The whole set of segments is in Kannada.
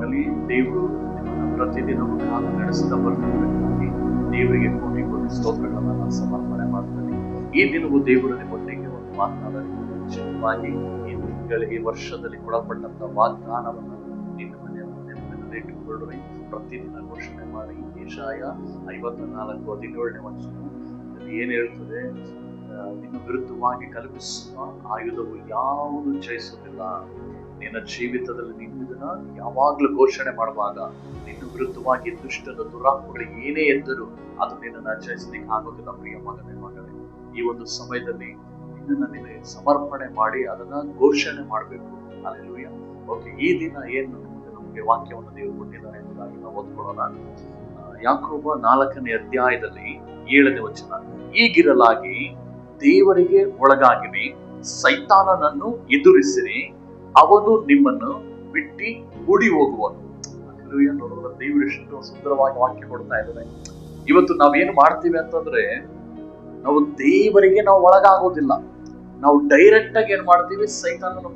ಮಾಡಲಿ. ದೇವರು ನಿಮ್ಮನ್ನು ಪ್ರತಿದಿನವೂ ಕಾಲ ನಡೆಸ್ತಾ ಬರ್ತಿರಬೇಕಾಗಿ ದೇವರಿಗೆ ಕೋಟಿ ಕೋಟಿ ಸ್ತೋತ್ರಗಳನ್ನ ನಾನು ಸಮರ್ಪಣೆ ಮಾಡ್ತೇನೆ. ಈ ದಿನವೂ ದೇವರು ನಿಮ್ಮೊಟ್ಟಿಗೆ ಒಂದು ಮಾತನಾಡಲಿ. ನಿಶ್ಚಿತವಾಗಿ ಈ ವರ್ಷದಲ್ಲಿ ಕೊಡಲ್ಪಟ್ಟಂತ ವಾಗ್ದಾನವನ್ನು ನಿನ್ನ ಮನೆಯಲ್ಲಿ ಇಟ್ಟುಕೊಳ್ಳ್ರಿ. ಪ್ರತಿದಿನ ಘೋಷಣೆ ಮಾಡಿ. ಯೆಶಾಯ 54:17 ವಚನ ಏನ್ ಹೇಳ್ತದೆ? ನಿನ್ನ ವಿರುದ್ಧವಾಗಿ ಕಲ್ಪಿಸುವ ಆಯುಧವು ಯಾವುದು ಜಯಿಸುವುದಿಲ್ಲ. ನಿನ್ನ ಜೀವಿತದಲ್ಲಿ ನೀನು ಇದನ್ನ ಯಾವಾಗ್ಲೂ ಘೋಷಣೆ ಮಾಡುವಾಗ ನಿನ್ನ ವಿರುದ್ಧವಾಗಿ ದುಷ್ಟದ ದುರಾತ್ಮಗಳು ಏನೇ ಎದ್ದರೂ ಅದು ನಿನ್ನನ್ನು ಜಯಿಸಲಿಕ್ಕೆ ಆಗೋದಿಲ್ಲ. ಪ್ರಿಯ ಮಗನೇ, ಮಗಳೇ, ಈ ಒಂದು ಸಮಯದಲ್ಲಿ ನಿನ್ನನ್ನು ನೀನು ಸಮರ್ಪಣೆ ಮಾಡಿ ಅದನ್ನ ಘೋಷಣೆ ಮಾಡಬೇಕು. ಹಲ್ಲೆಲೂಯಾ. ಓಕೆ, ಈ ದಿನ ಏನು ನಮಗೆ ವಾಕ್ಯವನ್ನು ದೇವರು ಕೊಟ್ಟಿದ್ದಾರೆ ಎಂಬುದಾಗಿ ನಾವು ಓದ್ಕೊಳ್ಳೋಣ. ಯಾಕೋಬ 4ನೇ ಅಧ್ಯಾಯದಲ್ಲಿ 7ನೇ ವಚನ. ಈಗಿರಲಾಗಿ ದೇವರಿಗೆ ಒಳಗಾಗಿರಿ, ಸೈತಾನನನ್ನು ಎದುರಿಸಿರಿ, ಅವನು ನಿಮ್ಮನ್ನು ಬಿಟ್ಟು ಓಡಿ ಹೋಗುವನು. ನೋಡೋದ್ರ ದೇವರು ಎಷ್ಟು ಸುಂದರವಾಗಿ ವಾಕ್ಯ ಕೊಡ್ತಾ ಇದ್ದಾರೆ. ಇವತ್ತು ನಾವೇನು ಮಾಡ್ತೀವಿ ಅಂತಂದ್ರೆ, ನಾವು ದೇವರಿಗೆ ನಾವು ಒಳಗಾಗೋದಿಲ್ಲ. ನಾವು ಡೈರೆಕ್ಟ್ ಆಗಿ ಏನ್ ಮಾಡ್ತೀವಿ? ಸೈತಾನನ್ನು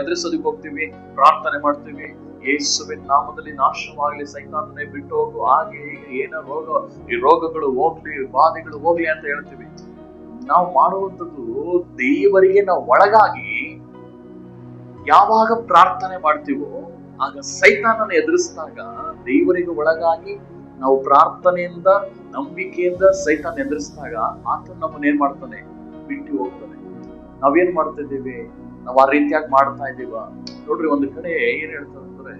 ಎದುರಿಸೋದಕ್ಕೆ ಹೋಗ್ತೀವಿ, ಪ್ರಾರ್ಥನೆ ಮಾಡ್ತೀವಿ. ಯೇಸುವಿನ ನಾಮದಲ್ಲಿ ನಾಶವಾಗಲಿ, ಸೈತಾನನೇ ಬಿಟ್ಟು ಹೋಗು, ಹಾಗೆ ಏನೋ ಈ ರೋಗಗಳು ಹೋಗ್ಲಿ, ಬಾಧೆಗಳು ಹೋಗ್ಲಿ ಅಂತ ಹೇಳ್ತೀವಿ. ನಾವು ಮಾಡುವಂಥದ್ದು ದೇವರಿಗೆ ನಾವು ಒಳಗಾಗಿ ಯಾವಾಗ ಪ್ರಾರ್ಥನೆ ಮಾಡ್ತೀವೋ ಆಗ ಸೈತಾನನ ಎದುರಿಸಿದಾಗ, ದೇವರಿಗೆ ಒಳಗಾಗಿ ನಾವು ಪ್ರಾರ್ಥನೆಯಿಂದ ನಂಬಿಕೆಯಿಂದ ಸೈತಾನ ಎದುರಿಸಿದಾಗ ಆತ ನಮ್ಮನ್ನ ಏನ್ ಮಾಡ್ತಾನೆ? ಬಿಟ್ಟು ಹೋಗ್ತಾನೆ. ನಾವೇನ್ ಮಾಡ್ತಿದ್ದೀವಿ? ನಾವು ಆ ರೀತಿಯಾಗಿ ಮಾಡ್ತಾ ಇದ್ದೀವ? ನೋಡ್ರಿ, ಒಂದು ಕಡೆ ಏನ್ ಹೇಳ್ತಾರೆ ಅಂದ್ರೆ,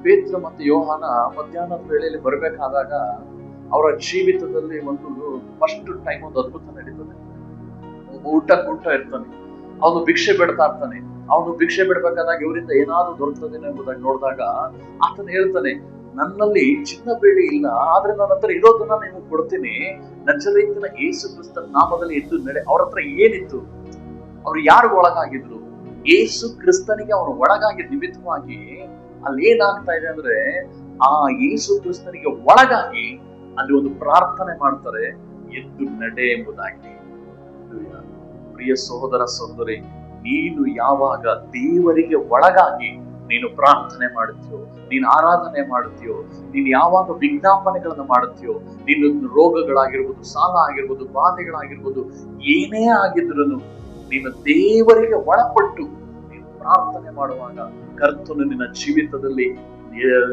ಪೇತ್ರ ಮತ್ತು ಯೋಹಾನ ಮಧ್ಯಾಹ್ನದ ವೇಳೆಯಲ್ಲಿ ಬರ್ಬೇಕಾದಾಗ ಅವರ ಜೀವಿತದಲ್ಲಿ ಒಂದು ಫಸ್ಟ್ ಟೈಮ್ ಒಂದು ಅದ್ಭುತ ನಡೀತದೆ. ಊಟ ಇರ್ತಾನೆ, ಅವನು ಭಿಕ್ಷೆ ಬಿಡ್ತಾ ಇರ್ತಾನೆ. ಅವನು ಭಿಕ್ಷೆ ಬಿಡ್ಬೇಕಾದಾಗ ಇವರಿಂದ ಏನಾದ್ರು ದೊರಕುತ್ತದೆ ಎಂಬುದಾಗಿ ನೋಡಿದಾಗ ಆತನ ಹೇಳ್ತಾನೆ, ನನ್ನಲ್ಲಿ ಚಿನ್ನ ಬೆಳ್ಳಿ ಇಲ್ಲ, ಆದ್ರೆ ನನ್ನ ಹತ್ರ ಇರೋದನ್ನ ನೀವು ಕೊಡ್ತೀನಿ. ನಜರೇತಿನ ಯೇಸು ಕ್ರಿಸ್ತನ ನಾಮದಲ್ಲಿ ಎದ್ದು ನಡೆ. ಅವ್ರ ಹತ್ರ ಏನಿತ್ತು? ಅವ್ರು ಯಾರು ಒಳಗಾಗಿದ್ರು? ಯೇಸು ಕ್ರಿಸ್ತನಿಗೆ ಅವನು ಒಳಗಾಗಿದ್ದ ನಿಮಿತ್ತವಾಗಿ ಅಲ್ಲಿ ಏನಾಗ್ತಾ ಇದೆ ಅಂದ್ರೆ, ಆ ಯೇಸು ಕ್ರಿಸ್ತನಿಗೆ ಒಳಗಾಗಿ ಅಲ್ಲಿ ಒಂದು ಪ್ರಾರ್ಥನೆ ಮಾಡ್ತಾರೆ, ಎದ್ದು ನಡೆ ಎಂಬುದಾಗಿ. ಪ್ರಿಯ ಸಹೋದರ ಸಹೋದರಿ, ನೀನು ಯಾವಾಗ ದೇವರಿಗೆ ಒಳಗಾಗಿ ನೀನು ಪ್ರಾರ್ಥನೆ ಮಾಡುತ್ತೀಯೋ, ನೀನು ಆರಾಧನೆ ಮಾಡುತ್ತೀಯೋ, ನೀನು ಯಾವಾಗ ವಿಜ್ಞಾಪನೆಗಳನ್ನು ಮಾಡುತ್ತೀಯೋ, ನೀನು ರೋಗಗಳಾಗಿರ್ಬೋದು, ಸಾಲ ಆಗಿರ್ಬೋದು, ಬಾಧೆಗಳಾಗಿರ್ಬೋದು, ಏನೇ ಆಗಿದ್ರು ನೀನು ದೇವರಿಗೆ ಒಳಪಟ್ಟು ನೀನು ಪ್ರಾರ್ಥನೆ ಮಾಡುವಾಗ ಕರ್ತನು ನಿನ್ನ ಜೀವಿತದಲ್ಲಿ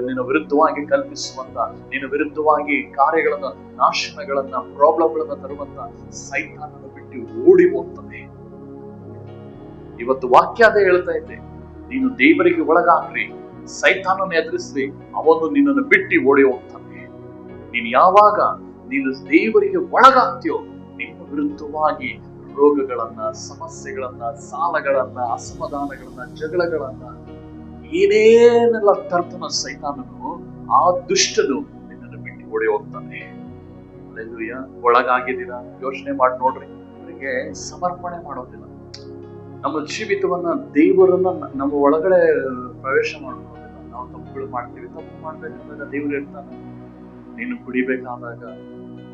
ನಿನ್ನ ವಿರುದ್ಧವಾಗಿ ಕಲ್ಪಿಸುವಂತ, ನಿನ್ನ ವಿರುದ್ಧವಾಗಿ ಕಾರ್ಯಗಳನ್ನ, ನಾಶನಗಳನ್ನ, ಪ್ರಾಬ್ಲಮ್ಗಳನ್ನ ತರುವಂತ ಸೈತಾನನ್ನು ಬಿಟ್ಟು ಓಡಿ ಹೋಗ್ತಾನೆ. ಇವತ್ತು ವಾಕ್ಯ ಅದೇ ಹೇಳ್ತಾ ಇದ್ದೆ, ನೀನು ದೇವರಿಗೆ ಒಳಗಾಗ್ರಿ, ಸೈತಾನನ್ನು ಎದುರಿಸ್ರಿ, ಅವನು ನಿನ್ನನ್ನು ಬಿಟ್ಟು ಓಡಿ ಹೋಗ್ತಾನೆ. ನೀನು ಯಾವಾಗ ನೀನು ದೇವರಿಗೆ ಒಳಗಾಗ್ತೀಯೋ, ನಿನ್ನ ವಿರುದ್ಧವಾಗಿ ರೋಗಗಳನ್ನ, ಸಮಸ್ಯೆಗಳನ್ನ, ಸಾಲಗಳನ್ನ, ಅಸಮಾಧಾನಗಳನ್ನ, ಜಗಳಗಳನ್ನ, ಏನೇನೆಲ್ಲ ತರ್ತನ ಸೈತಾನನು, ಆ ದುಷ್ಟನು ನಿನ್ನನ್ನು ಬಿಟ್ಟು ಓಡಿ ಹೋಗ್ತಾನೆ. ಹಲ್ಲೆಲೂಯಾ. ಒಳಗಾಗಿದ್ದೀರಾ? ಯೋಚನೆ ಮಾಡಿ ನೋಡ್ರಿ. ಅವರಿಗೆ ಸಮರ್ಪಣೆ ಮಾಡೋದಿಲ್ಲ. ನಮ್ಮ ಜೀವಿತವನ್ನ, ದೇವರನ್ನ ನಮ್ಮ ಒಳಗಡೆ ಪ್ರವೇಶ ಮಾಡ್ಕೊಳ್ಳೋದಿಲ್ಲ. ನಾವು ತಪ್ಪುಗಳು ಮಾಡ್ತೀವಿ. ತಪ್ಪು ಮಾಡ್ಬೇಕಂದಾಗ ದೇವ್ರು ಇರ್ತಾನೆ. ನೀನು ಕುಡಿಬೇಕಾದಾಗ,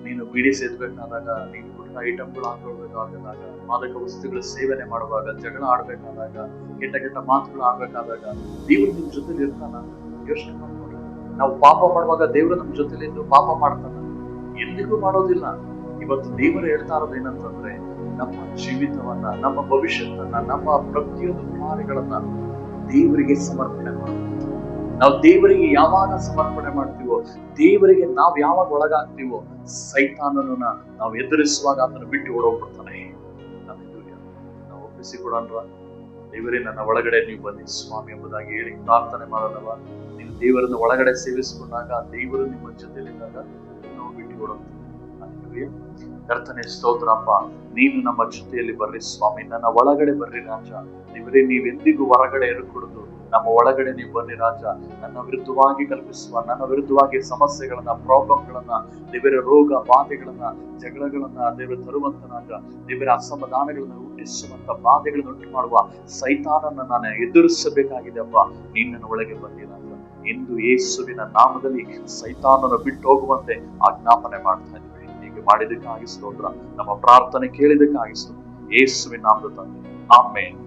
ನೀನು ಬೀಡಿ ಸೇದ್ಬೇಕಾದಾಗ, ನೀನು ಗುಟ್ಟ ಐಟಮ್ಗಳು ಹಾಕೊಳ್ಬೇಕಾದಾಗ, ಮಾದಕ ವಸ್ತುಗಳ ಸೇವನೆ ಮಾಡುವಾಗ, ಜಗಳ ಆಡ್ಬೇಕಾದಾಗ, ಕೆಟ್ಟ ಮಾತುಗಳು ಆಡ್ಬೇಕಾದಾಗ ದೇವ್ರು ನಿಮ್ ಜೊತೆಲಿ ಇರ್ತಾನ? ಯೋಚನೆ ಮಾಡ್ಕೊಂಡು. ನಾವು ಪಾಪ ಮಾಡುವಾಗ ದೇವ್ರು ನಮ್ಮ ಜೊತೆಲಿದ್ದು ಪಾಪ ಮಾಡ್ತಾನ? ಎಂದಿಗೂ ಮಾಡೋದಿಲ್ಲ. ಇವತ್ತು ದೇವರು ಹೇಳ್ತಾ ಇರೋದು ಏನಂತಂದ್ರೆ, ನಮ್ಮ ಜೀವಿತವನ್ನ, ನಮ್ಮ ಭವಿಷ್ಯತ್ತನ್ನ, ನಮ್ಮ ಪ್ರತಿಯೊಂದು ಕಾರ್ಯಗಳನ್ನ ದೇವರಿಗೆ ಸಮರ್ಪಣೆ ಮಾಡಬೇಕು. ನಾವು ದೇವರಿಗೆ ಯಾವಾಗ ಸಮರ್ಪಣೆ ಮಾಡ್ತೀವೋ, ದೇವರಿಗೆ ನಾವು ಯಾವಾಗ ಒಳಗಾಗ್ತೀವೋ, ಸೈತಾನನನ್ನ ನಾವು ಎದುರಿಸುವಾಗ ಅದನ್ನು ಬಿಟ್ಟು ಓಡೋಗ್ಬಿಡ್ತಾನೆ. ನಾವು ಒಪ್ಪಿಸಿಕೊಡೋಣ. ದೇವರೇ, ನನ್ನ ಒಳಗಡೆ ನೀವು ಬನ್ನಿ ಸ್ವಾಮಿ ಎಂಬುದಾಗಿ ಹೇಳಿ ಪ್ರಾರ್ಥನೆ ಮಾಡೋಣವ. ನೀವು ದೇವರನ್ನು ಒಳಗಡೆ ಸೇವಿಸಿಕೊಂಡಾಗ, ದೇವರು ನಿಮ್ಮ ಜೊತೆಲಿದ್ದಾಗ ನಾವು ಬಿಟ್ಟು ಓಡೋಗ್ತೀವಿ. ಕರ್ತನೇ ಸ್ತೋತ್ರಪ್ಪ, ನೀನು ನಮ್ಮ ಜೊತೆಯಲ್ಲಿ ಬರ್ರಿ ಸ್ವಾಮಿ. ನನ್ನ ಒಳಗಡೆ ಬರ್ರಿ ರಾಜ. ದೇವರೇ, ನೀವೆಂದಿಗೂ ಹೊರಗಡೆ ಇರಕೂಡದು, ನಮ್ಮ ಒಳಗಡೆ ನೀವು ಬರ್ರಿ ರಾಜ. ನನ್ನ ವಿರುದ್ಧವಾಗಿ ಕಲ್ಪಿಸುವ, ನನ್ನ ವಿರುದ್ಧವಾಗಿ ಸಮಸ್ಯೆಗಳನ್ನ, ಪ್ರಾಬ್ಲಮ್ಗಳನ್ನ, ದೇವರ ರೋಗ ಬಾಧೆಗಳನ್ನ, ಜಗಳಗಳನ್ನ ದೇವರ ತರುವಂತನಾಗ, ದೇವರ ಅಸಮಾಧಾನಗಳನ್ನ ಹುಟ್ಟಿಸುವಂತ, ಬಾಧೆಗಳನ್ನು ಉಂಟು ಮಾಡುವ ಸೈತಾನನ್ನ ನಾನು ಎದುರಿಸಬೇಕಾಗಿದೆ ಅಪ್ಪ. ನೀನು ನನ್ನ ಒಳಗೆ ಬಂದಿ ರಾಜ. ಎಂದು ಯೇಸುವಿನ ನಾಮದಲ್ಲಿ ಸೈತಾನನ ಬಿಟ್ಟು ಹೋಗುವಂತೆ ಆಜ್ಞಾಪನೆ ಮಾಡ್ತಾ ಇದ್ದೀವಿ. ಹೀಗೆ ಮಾಡಿದಕ್ಕಾಗಿ ಸ್ತೋತ್ರ. ನಮ್ಮ ಪ್ರಾರ್ಥನೆ ಕೇಳಿದಕ್ಕಾಗಿ ಸ್ತೋತ್ರ. ಯೇಸುವಿನ ನಾಮದ ತಂದೆ, ಆಮೆನ್.